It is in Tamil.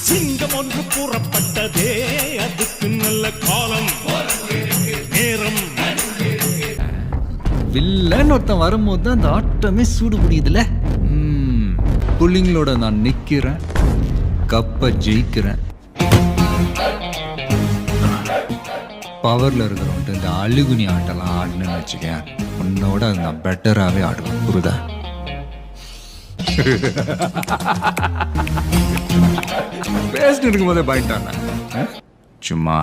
சிங்கம் ஒன்று கூறப்பட்டதே, அதுக்கு நல்ல காலம் நேரம். வில்லன் ஒருத்தன் வரும்போது தான் அந்த ஆட்டமே சூடு பிடிக்குதுல. புள்ளிங்களோட நான் நிக்கிறேன், கப்பை ஜெயிக்கிறேன். பவர்ல இருக்கிறவன்ட்டு இந்த அழுகுனி ஆட்டெல்லாம் ஆடணும்னு வச்சுக்கேன், உன்னோட அது நான் பெட்டராகவே ஆடுவேன். புரியுதா? பேசிட்டு இருக்கும் போதே பாயிண்டான சும்மா